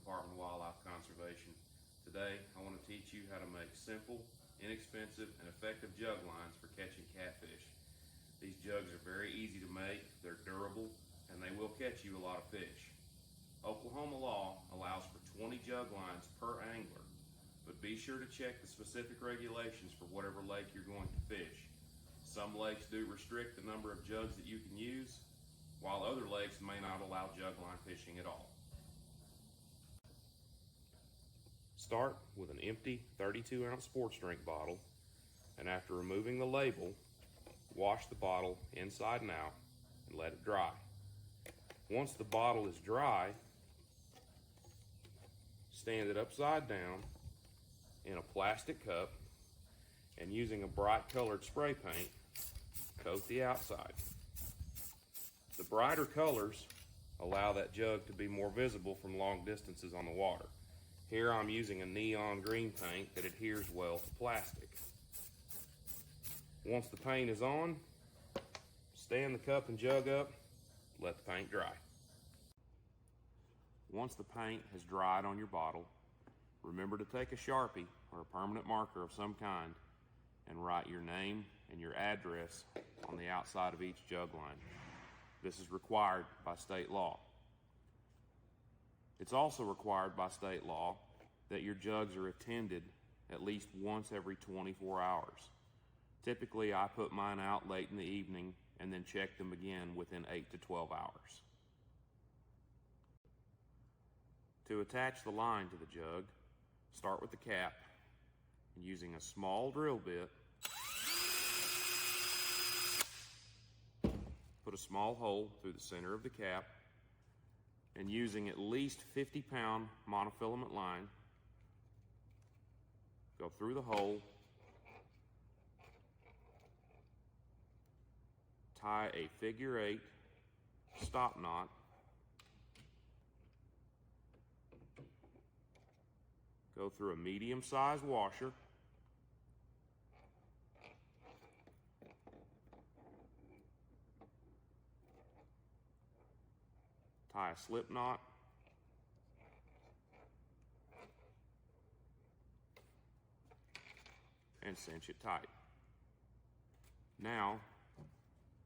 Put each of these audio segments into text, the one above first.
Department of Wildlife Conservation. Today, I want to teach you how to make simple, inexpensive, and effective jug lines for catching catfish. These jugs are very easy to make, they're durable, and they will catch you a lot of fish. Oklahoma law allows for 20 jug lines per angler, but be sure to check the specific regulations for whatever lake you're going to fish. Some lakes do restrict the number of jugs that you can use, while other lakes may not allow jug line fishing at all. Start with an empty 32-ounce sports drink bottle, and after removing the label, wash the bottle inside and out and let it dry. Once the bottle is dry, stand it upside down in a plastic cup and using a bright colored spray paint, coat the outside. The brighter colors allow that jug to be more visible from long distances on the water. Here I'm using a neon green paint that adheres well to plastic. Once the paint is on, stand the cup and jug up, let the paint dry. Once the paint has dried on your bottle, remember to take a Sharpie or a permanent marker of some kind and write your name and your address on the outside of each jug line. This is required by state law. It's also required by state law that your jugs are attended at least once every 24 hours. Typically, I put mine out late in the evening and then check them again within 8 to 12 hours. To attach the line to the jug, start with the cap and using a small drill bit, put a small hole through the center of the cap, and using at least 50-pound monofilament line, go through the hole, tie a figure 8 stop knot, go through a medium-sized washer, tie a slip knot, and cinch it tight. Now,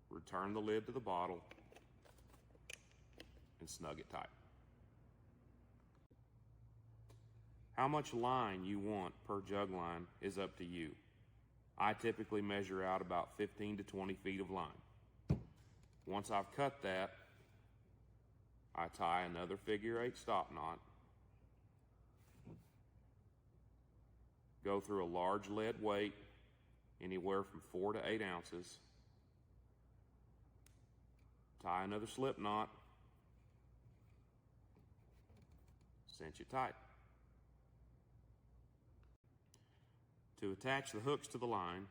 return the lid to the bottle and snug it tight. How much line you want per jug line is up to you. I typically measure out about 15 to 20 feet of line. Once I've cut that, I tie another figure 8 stop knot, go through a large lead weight, anywhere from 4 to 8 ounces, tie another slip knot, cinch it tight. To attach the hooks to the line,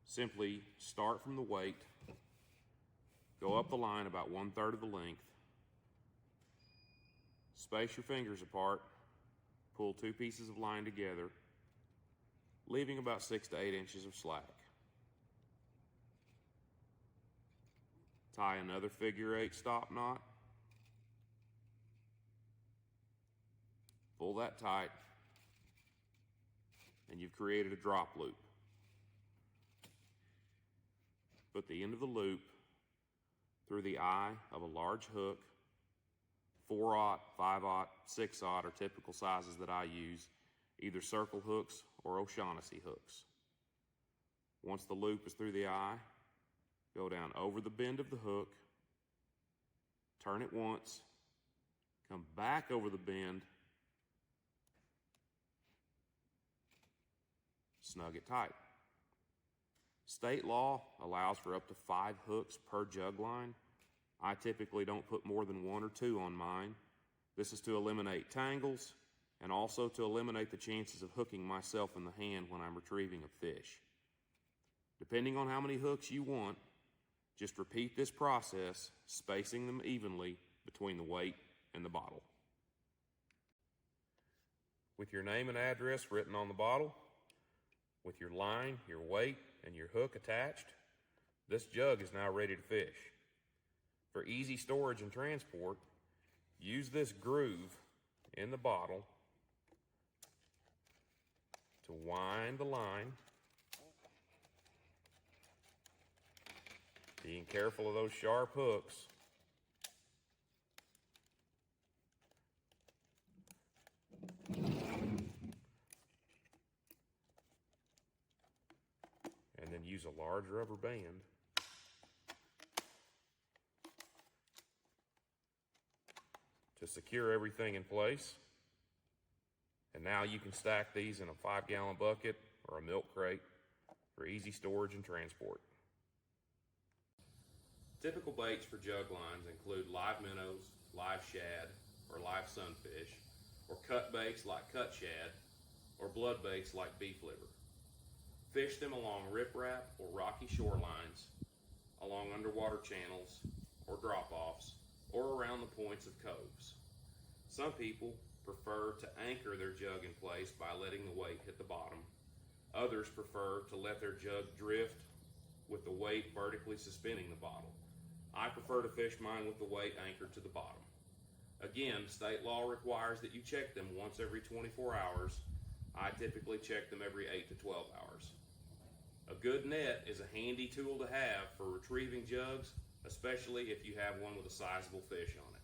simply start from the weight, go up the line about 1/3 of the length, space your fingers apart, pull 2 pieces of line together, leaving about 6 to 8 inches of slack. Tie another figure 8 stop knot, pull that tight, and you've created a drop loop. Put the end of the loop through the eye of a large hook. 4/0, 5/0, 6/0 are typical sizes that I use, either circle hooks or O'Shaughnessy hooks. Once the loop is through the eye, go down over the bend of the hook, turn it once, come back over the bend, snug it tight. State law allows for up to 5 hooks per jug line. I typically don't put more than 1 or 2 on mine. This is to eliminate tangles and also to eliminate the chances of hooking myself in the hand when I'm retrieving a fish. Depending on how many hooks you want, just repeat this process, spacing them evenly between the weight and the bottle. With your name and address written on the bottle, with your line, your weight, and your hook attached, this jug is now ready to fish. For easy storage and transport, use this groove in the bottle to wind the line. Being careful of those sharp hooks. And then use a large rubber band to secure everything in place. And now you can stack these in a 5-gallon bucket or a milk crate for easy storage and transport. Typical baits for jug lines include live minnows, live shad, or live sunfish, or cut baits like cut shad, or blood baits like beef liver. Fish them along riprap or rocky shorelines, along underwater channels or drop-offs, or around the points of coves. Some people prefer to anchor their jug in place by letting the weight hit the bottom. Others prefer to let their jug drift with the weight vertically suspending the bottle. I prefer to fish mine with the weight anchored to the bottom. Again, state law requires that you check them once every 24 hours. I typically check them every 8 to 12 hours. A good net is a handy tool to have for retrieving jugs, especially if you have one with a sizable fish on it.